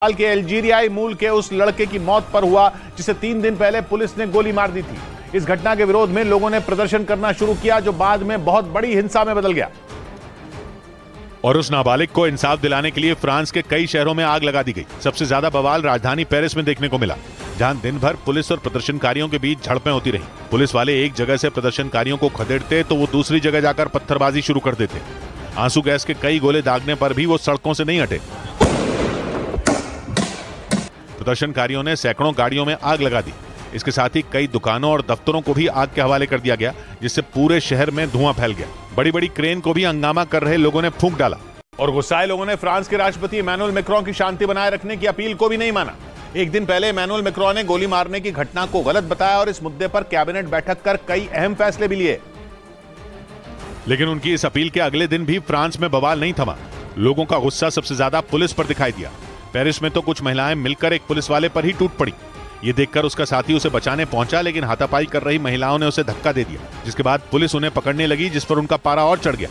साल के अल्जीरियाई मूल के उस लड़के की मौत पर हुआ जिसे 3 दिन पहले पुलिस ने गोली मार दी थी। इस घटना के विरोध में लोगों ने प्रदर्शन करना शुरू किया जो बाद में बहुत बड़ी हिंसा में बदल गया। और उस नाबालिग को इंसाफ दिलाने के लिए फ्रांस के कई शहरों में आग लगा दी गई। सबसे ज्यादा बवाल राजधानी पेरिस में देखने को मिला, जहां दिन भर पुलिस और प्रदर्शनकारियों के बीच झड़पें होती रहीं। पुलिस वाले एक जगह से प्रदर्शनकारियों को खदेड़ते तो वो दूसरी जगह जाकर पत्थरबाजी शुरू कर देते। आंसू गैस के कई गोले दागने पर भी वो सड़कों से नहीं हटे। प्रदर्शनकारियों ने सैकड़ों गाड़ियों में आग लगा दी। इसके साथ ही कई दुकानों और दफ्तरों को भी आग के हवाले कर दिया गया, जिससे पूरे शहर में धुआं फैल गया। बड़ी बड़ी क्रेन को भी हंगामा कर रहे लोगों ने फूंक डाला। और गुस्साए लोगों ने फ्रांस के राष्ट्रपति इमैनुअल मैक्रों की शांति बनाए रखने की अपील को भी नहीं माना। एक दिन पहले इमैनुअल मैक्रों ने गोली मारने की घटना को गलत बताया और इस मुद्दे पर कैबिनेट बैठक कर कई अहम फैसले भी लिए। लेकिन उनकी इस अपील के अगले दिन भी फ्रांस में बवाल नहीं थमा। लोगों का गुस्सा सबसे ज्यादा पुलिस पर दिखाई दिया। पेरिस में तो कुछ महिलाएं मिलकर एक पुलिस वाले पर ही टूट पड़ी। ये देखकर उसका साथी उसे बचाने पहुंचा, लेकिन हाथापाई कर रही महिलाओं ने उसे धक्का दे दिया, जिसके बाद पुलिस उन्हें पकड़ने लगी, जिस पर उनका पारा और चढ़ गया।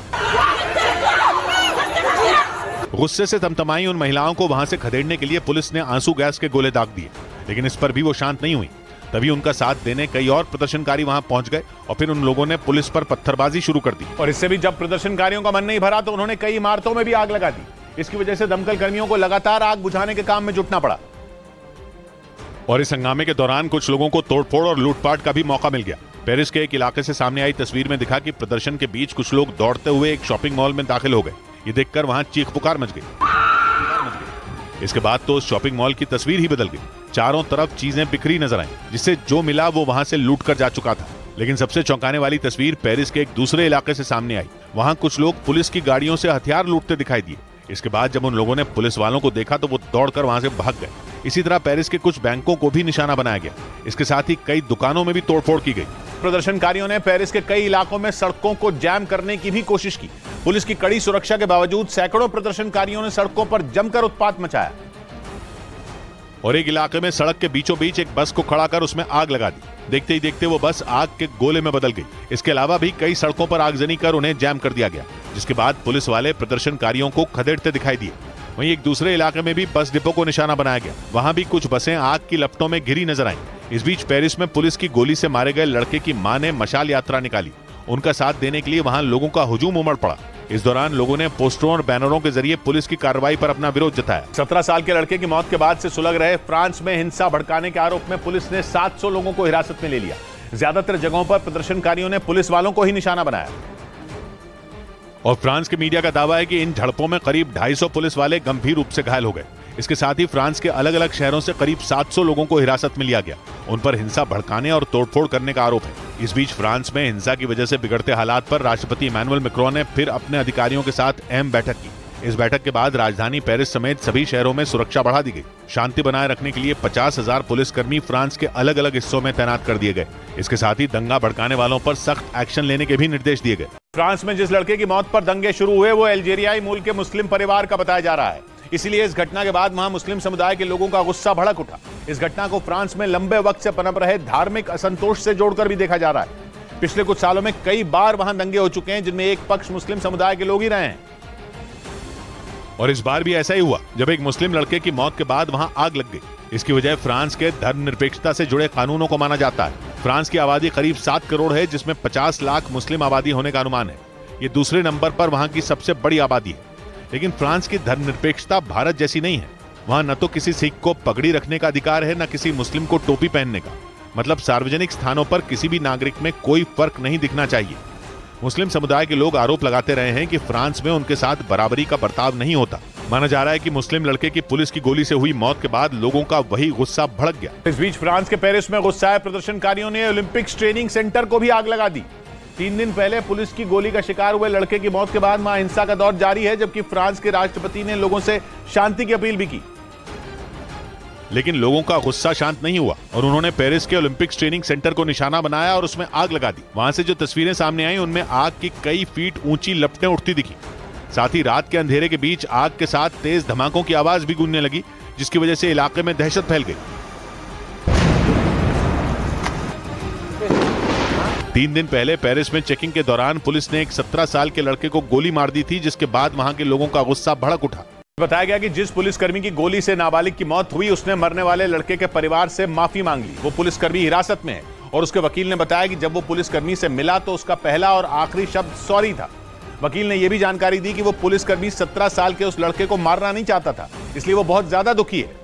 गुस्से से तमतमाई उन महिलाओं को वहां से खदेड़ने के लिए पुलिस ने आंसू गैस के गोले दाग दिए, लेकिन इस पर भी वो शांत नहीं हुई। तभी उनका साथ देने कई और प्रदर्शनकारी वहां पहुंच गए और फिर उन लोगों ने पुलिस पर पत्थरबाजी शुरू कर दी। और इससे भी जब प्रदर्शनकारियों का मन नहीं भरा तो उन्होंने कई इमारतों में भी आग लगा दी। इसकी वजह से दमकल कर्मियों को लगातार आग बुझाने के काम में जुटना पड़ा। और इस हंगामे के दौरान कुछ लोगों को तोड़फोड़ और लूटपाट का भी मौका मिल गया। पेरिस के एक इलाके से सामने आई तस्वीर में दिखा कि प्रदर्शन के बीच कुछ लोग दौड़ते हुए एक शॉपिंग मॉल में दाखिल हो गए। ये देखकर वहां चीख पुकार मच गई। इसके बाद तो उस शॉपिंग मॉल की तस्वीर ही बदल गई। चारों तरफ चीजें बिखरी नजर आईं, जिससे जो मिला वो वहां से लूट कर जा चुका था। लेकिन सबसे चौंकाने वाली तस्वीर पेरिस के एक दूसरे इलाके से सामने आई। वहां कुछ लोग पुलिस की गाड़ियों से हथियार लूटते दिखाई दिए। इसके बाद जब उन लोगों ने पुलिस वालों को देखा तो वो दौड़कर वहां से भाग गए। इसी तरह पेरिस के कुछ बैंकों को भी निशाना बनाया गया। इसके साथ ही कई दुकानों में भी तोड़फोड़ की गई। प्रदर्शनकारियों ने पेरिस के कई इलाकों में सड़कों को जैम करने की भी कोशिश की। पुलिस की कड़ी सुरक्षा के बावजूद सैकड़ों प्रदर्शनकारियों ने सड़कों पर जमकर उत्पात मचाया। और एक इलाके में सड़क के बीचों बीच एक बस को खड़ा कर उसमें आग लगा दी। देखते ही देखते वो बस आग के गोले में बदल गई। इसके अलावा भी कई सड़कों पर आगजनी कर उन्हें जैम कर दिया गया, जिसके बाद पुलिस वाले प्रदर्शनकारियों को खदेड़ते दिखाई दिए। वहीं एक दूसरे इलाके में भी बस डिपो को निशाना बनाया गया। वहां भी कुछ बसें आग की लपटों में घिरी नजर आईं। इस बीच पेरिस में पुलिस की गोली से मारे गए लड़के की मां ने मशाल यात्रा निकाली। उनका साथ देने के लिए वहां लोगों का हुजूम उमड़ पड़ा। इस दौरान लोगों ने पोस्टरों और बैनरों के जरिए पुलिस की कार्रवाई पर अपना विरोध जताया। 17 साल के लड़के की मौत के बाद से सुलग रहे फ्रांस में हिंसा भड़काने के आरोप में पुलिस ने 700 लोगों को हिरासत में ले लिया। ज्यादातर जगहों पर प्रदर्शनकारियों ने पुलिस वालों को ही निशाना बनाया। और फ्रांस के मीडिया का दावा है कि इन झड़पों में करीब 250 पुलिस वाले गंभीर रूप से घायल हो गए। इसके साथ ही फ्रांस के अलग अलग शहरों से करीब 700 लोगों को हिरासत में लिया गया। उन पर हिंसा भड़काने और तोड़फोड़ करने का आरोप है। इस बीच फ्रांस में हिंसा की वजह से बिगड़ते हालात पर राष्ट्रपति इमैनुअल मैक्रों ने फिर अपने अधिकारियों के साथ अहम बैठक की। इस बैठक के बाद राजधानी पेरिस समेत सभी शहरों में सुरक्षा बढ़ा दी गई। शांति बनाए रखने के लिए 50,000 पुलिसकर्मी फ्रांस के अलग अलग हिस्सों में तैनात कर दिए गए। इसके साथ ही दंगा भड़काने वालों पर सख्त एक्शन लेने के भी निर्देश दिए गए। फ्रांस में जिस लड़के की मौत पर दंगे शुरू हुए वो अल्जीरियाई मूल के मुस्लिम परिवार का बताया जा रहा है। इसीलिए इस घटना के बाद वहां मुस्लिम समुदाय के लोगों का गुस्सा भड़क उठा। इस घटना को फ्रांस में लंबे वक्त से पनप रहे धार्मिक असंतोष से जोड़कर भी देखा जा रहा है। पिछले कुछ सालों में कई बार वहां दंगे हो चुके हैं, जिनमें एक पक्ष मुस्लिम समुदाय के लोग ही रहे हैं। और इस बार भी ऐसा ही हुआ, जब एक मुस्लिम लड़के की मौत के बाद वहां आग लग गई। इसकी वजह फ्रांस के धर्मनिरपेक्षता से जुड़े कानूनों को माना जाता है। फ्रांस की आबादी करीब 7 करोड़ है, जिसमें 50 लाख मुस्लिम आबादी होने का अनुमान है। ये दूसरे नंबर पर वहां की सबसे बड़ी आबादी है। लेकिन फ्रांस की धर्मनिरपेक्षता भारत जैसी नहीं है। वहां न तो किसी सिख को पगड़ी रखने का अधिकार है, न किसी मुस्लिम को टोपी पहनने का। मतलब सार्वजनिक स्थानों पर किसी भी नागरिक में कोई फर्क नहीं दिखना चाहिए। मुस्लिम समुदाय के लोग आरोप लगाते रहे हैं कि फ्रांस में उनके साथ बराबरी का बर्ताव नहीं होता। माना जा रहा है कि मुस्लिम लड़के की पुलिस की गोली से हुई मौत के बाद लोगों का वही गुस्सा भड़क गया। इस बीच फ्रांस के पेरिस में गुस्साए प्रदर्शनकारियों ने ओलंपिक्स ट्रेनिंग सेंटर को भी आग लगा दी। 3 दिन पहले पुलिस की गोली का शिकार हुए लड़के की मौत के बाद वहां हिंसा का दौर जारी है, जबकि फ्रांस के राष्ट्रपति ने लोगों से शांति की अपील भी की। लेकिन लोगों का गुस्सा शांत नहीं हुआ और उन्होंने पेरिस के ओलंपिक्स ट्रेनिंग सेंटर को निशाना बनाया और उसमें आग लगा दी। वहां से जो तस्वीरें सामने आई उनमें आग की कई फीट ऊंची लपटें उठती दिखी। साथ ही रात के अंधेरे के बीच आग के साथ तेज धमाकों की आवाज भी गूंजने लगी, जिसकी वजह से इलाके में दहशत फैल गई। 3 दिन पहले पेरिस में चेकिंग के दौरान पुलिस ने एक 17 साल के लड़के को गोली मार दी थी, जिसके बाद वहां के लोगों का गुस्सा भड़क उठा। बताया गया कि जिस पुलिसकर्मी की गोली से नाबालिग की मौत हुई, उसने मरने वाले लड़के के परिवार से माफी मांग ली। वो पुलिसकर्मी हिरासत में है और उसके वकील ने बताया कि जब वो पुलिसकर्मी से मिला तो उसका पहला और आखिरी शब्द सॉरी था। वकील ने यह भी जानकारी दी कि वो पुलिसकर्मी 17 साल के उस लड़के को मारना नहीं चाहता था, इसलिए वो बहुत ज्यादा दुखी है,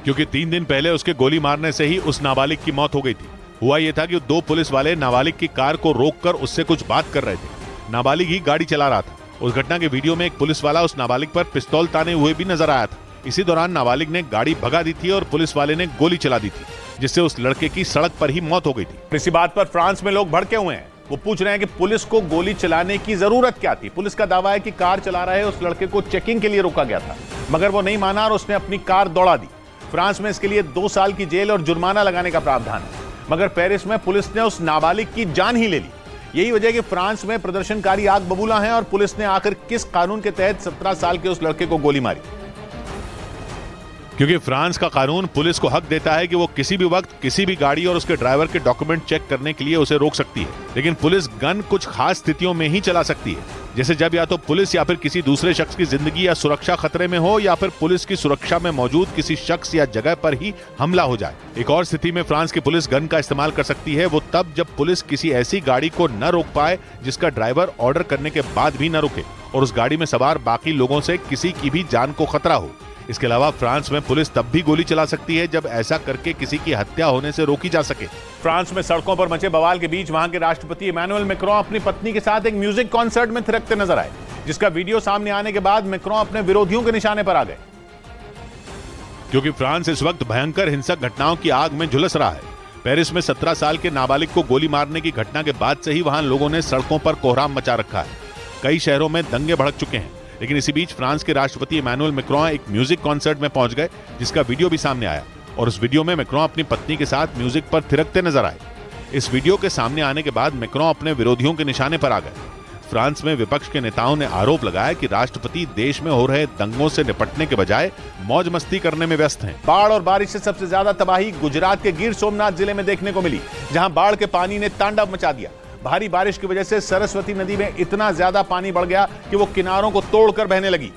क्योंकि 3 दिन पहले उसके गोली मारने से ही उस नाबालिग की मौत हो गई थी। हुआ यह था कि 2 पुलिस वाले नाबालिग की कार को रोककर उससे कुछ बात कर रहे थे। नाबालिग ही गाड़ी चला रहा था। उस घटना के वीडियो में एक पुलिस वाला उस नाबालिग पर पिस्तौल ताने हुए भी नजर आया था। इसी दौरान नाबालिग ने गाड़ी भगा दी थी और पुलिस वाले ने गोली चला दी थी, जिससे उस लड़के की सड़क पर ही मौत हो गई थी। इसी बात पर फ्रांस में लोग भड़के हुए हैं। वो पूछ रहे हैं कि पुलिस को गोली चलाने की जरूरत क्या थी। पुलिस का दावा है कि कार चला रहे उस लड़के को चेकिंग के लिए रोका गया था, मगर वो नहीं माना और उसने अपनी कार दौड़ा दी। फ्रांस में इसके लिए 2 साल की जेल और जुर्माना लगाने का प्रावधान है, मगर पेरिस में पुलिस ने उस नाबालिग की जान ही ले ली। यही वजह है कि फ्रांस में प्रदर्शनकारी आग बबूला हैं और पुलिस ने आखिर किस कानून के तहत 17 साल के उस लड़के को गोली मारी। क्योंकि फ्रांस का कानून पुलिस को हक देता है कि वो किसी भी वक्त किसी भी गाड़ी और उसके ड्राइवर के डॉक्यूमेंट चेक करने के लिए उसे रोक सकती है। लेकिन पुलिस गन कुछ खास स्थितियों में ही चला सकती है, जैसे जब या तो पुलिस या फिर किसी दूसरे शख्स की जिंदगी या सुरक्षा खतरे में हो, या फिर पुलिस की सुरक्षा में मौजूद किसी शख्स या जगह पर ही हमला हो जाए। एक और स्थिति में फ्रांस की पुलिस गन का इस्तेमाल कर सकती है, वो तब जब पुलिस किसी ऐसी गाड़ी को न रोक पाए जिसका ड्राइवर ऑर्डर करने के बाद भी न रुके और उस गाड़ी में सवार बाकी लोगों से किसी की भी जान को खतरा हो। इसके अलावा फ्रांस में पुलिस तब भी गोली चला सकती है जब ऐसा करके किसी की हत्या होने से रोकी जा सके। फ्रांस में सड़कों पर मचे बवाल के बीच वहां के राष्ट्रपति इमैनुअल मैक्रों अपनी पत्नी के साथ एक म्यूजिक कॉन्सर्ट में थिरकते नजर आए, जिसका वीडियो सामने आने के बाद मैक्रों अपने विरोधियों के निशाने पर आ गए। क्योंकि फ्रांस इस वक्त भयंकर हिंसक घटनाओं की आग में झुलस रहा है। पेरिस में 17 साल के नाबालिग को गोली मारने की घटना के बाद से ही वहां लोगों ने सड़कों पर कोहराम मचा रखा है। कई शहरों में दंगे भड़क चुके हैं। लेकिन इसी बीच फ्रांस के राष्ट्रपति इमैनुअल मैक्रों एक म्यूजिक कॉन्सर्ट में पहुंच गए, जिसका वीडियो भी सामने आया और उस वीडियो में मैक्रों अपनी पत्नी के साथ म्यूजिक पर थिरकते नजर आए। इस वीडियो के सामने आने के बाद मैक्रों अपने विरोधियों के निशाने पर आ गए। फ्रांस में विपक्ष के नेताओं ने आरोप लगाया कि राष्ट्रपति देश में हो रहे दंगों से निपटने के बजाय मौज मस्ती करने में व्यस्त हैं। बाढ़ और बारिश से सबसे ज्यादा तबाही गुजरात के गिर सोमनाथ जिले में देखने को मिली, जहां बाढ़ के पानी ने तांडव मचा दिया। भारी बारिश की वजह से सरस्वती नदी में इतना ज्यादा पानी बढ़ गया कि वो किनारों को तोड़कर बहने लगी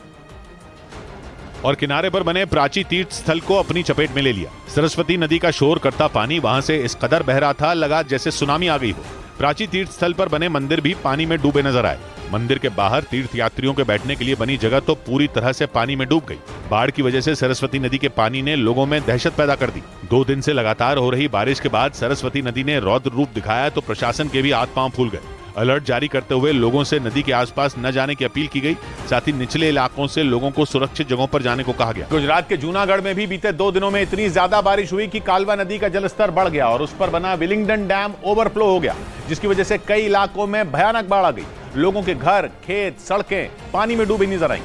और किनारे पर बने प्राची तीर्थ स्थल को अपनी चपेट में ले लिया। सरस्वती नदी का शोर करता पानी वहां से इस कदर बह रहा था, लगा जैसे सुनामी आ गई हो। प्राची तीर्थ स्थल पर बने मंदिर भी पानी में डूबे नजर आए। मंदिर के बाहर तीर्थ यात्रियों के बैठने के लिए बनी जगह तो पूरी तरह से पानी में डूब गई। बाढ़ की वजह से सरस्वती नदी के पानी ने लोगों में दहशत पैदा कर दी। 2 दिन से लगातार हो रही बारिश के बाद सरस्वती नदी ने रौद्र रूप दिखाया तो प्रशासन के भी हाथ पांव फूल गए। अलर्ट जारी करते हुए लोगों से नदी के आसपास न जाने की अपील की गई। साथ ही निचले इलाकों से लोगों को सुरक्षित जगहों पर जाने को कहा गया। गुजरात के जूनागढ़ में भी बीते 2 दिनों में इतनी ज्यादा बारिश हुई कि कालवा नदी का जलस्तर बढ़ गया और उस पर बना विलिंगडन डैम ओवरफ्लो हो गया, जिसकी वजह से कई इलाकों में भयानक बाढ़ आ गई। लोगों के घर, खेत, सड़कें पानी में डूबी नजर आई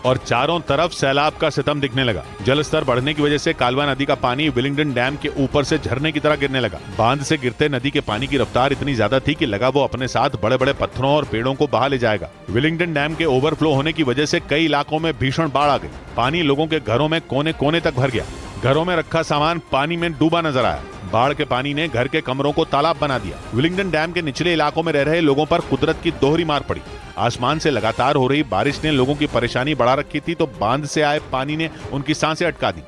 और चारों तरफ सैलाब का सितम दिखने लगा। जलस्तर बढ़ने की वजह से कालवा नदी का पानी विलिंगडन डैम के ऊपर से झरने की तरह गिरने लगा। बांध से गिरते नदी के पानी की रफ्तार इतनी ज्यादा थी कि लगा वो अपने साथ बड़े बड़े पत्थरों और पेड़ों को बहा ले जाएगा। विलिंगडन डैम के ओवरफ्लो होने की वजह से कई इलाकों में भीषण बाढ़ आ गई। पानी लोगों के घरों में कोने कोने तक भर गया। घरों में रखा सामान पानी में डूबा नजर आया। बाढ़ के पानी ने घर के कमरों को तालाब बना दिया। विलिंगडन डैम के निचले इलाकों में रह रहे लोगों पर कुदरत की दोहरी मार पड़ी। आसमान से लगातार हो रही बारिश ने लोगों की परेशानी बढ़ा रखी थी, तो बांध से आए पानी ने उनकी सांसें अटका दी।